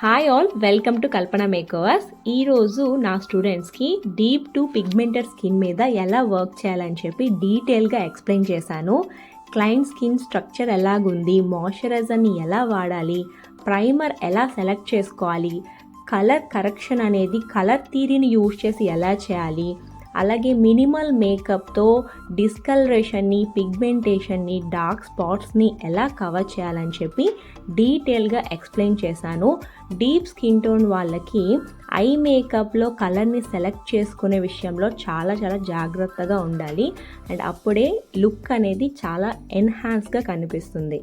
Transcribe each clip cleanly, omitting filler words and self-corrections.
Hi all, welcome to Kalpana makeovers. ఈరోజు నా స్టూడెంట్స్కి డీప్ టు పిగ్మెంటెడ్ స్కిన్ మీద ఎలా వర్క్ చేయాలని చెప్పి డీటెయిల్గా ఎక్స్ప్లెయిన్ చేశాను. క్లయింట్ స్కిన్ స్ట్రక్చర్ ఎలాగుంది, మాయిశ్చరైజర్ని ఎలా వాడాలి, ప్రైమర్ ఎలా సెలెక్ట్ చేసుకోవాలి, కలర్ కరెక్షన్ అనేది కలర్ థియరీని యూజ్ చేసి ఎలా చేయాలి, అలాగే మినిమల్ మేకప్తో డిస్కలరేషన్ని, పిగ్మెంటేషన్ని, డార్క్ స్పాట్స్ని ఎలా కవర్ చేయాలని చెప్పి డీటెయిల్గా ఎక్స్ప్లెయిన్ చేశాను. డీప్ స్కిన్ టోన్ వాళ్ళకి ఐ మేకప్లో కలర్ని సెలెక్ట్ చేసుకునే విషయంలో చాలా జాగ్రత్తగా ఉండాలి. అండ్ అప్పుడే లుక్ అనేది చాలా ఎన్హాన్స్గా కనిపిస్తుంది.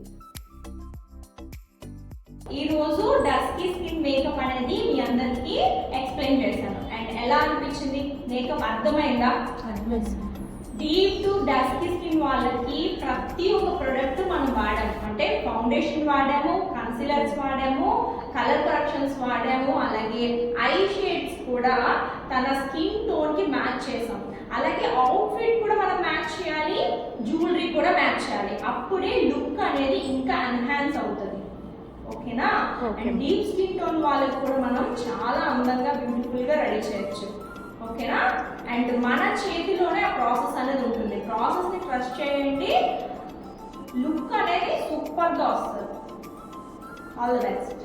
ఈరోజు డస్కీ స్కిన్ మేకప్ అనేది మీ అందరికీ ఎక్స్ప్లెయిన్ చేశాను. అండ్ ఎలా అనిపించింది? మేకప్ అర్థమైందా? డీప్ టు డస్కీ స్కిన్ వాళ్ళకి ప్రతి ఒక్క ప్రొడక్ట్ మనం వాడాము. అంటే ఫౌండేషన్ వాడాము, కన్సీలర్స్ వాడాము, కలర్ కరెక్షన్స్ వాడాము, అలాగే ఐ షేడ్స్ కూడా తన స్కిన్ టోన్కి మ్యాచ్ చేసాం. అలాగే అవుట్ఫిట్ కూడా మనం మ్యాచ్ చేయాలి, జ్యువెలరీ కూడా మ్యాచ్ చేయాలి. అప్పుడే లుక్ అనేది ఇంకా ఎన్హాన్స్ అవుతుంది. ఓకేనా? అండ్ డీప్ స్కిన్ టోన్ వాళ్ళకి కూడా మనం చాలా అందంగా బ్యూటిఫుల్గా రెడీ చేయొచ్చు. ఓకేనా? అండ్ మన చేతిలోనే ఆ ప్రాసెస్ అనేది ఉంటుంది. ప్రాసెస్ని ట్రస్ట్ చేయండి, లుక్ అనేది సూపర్గా వస్తుంది. All the best.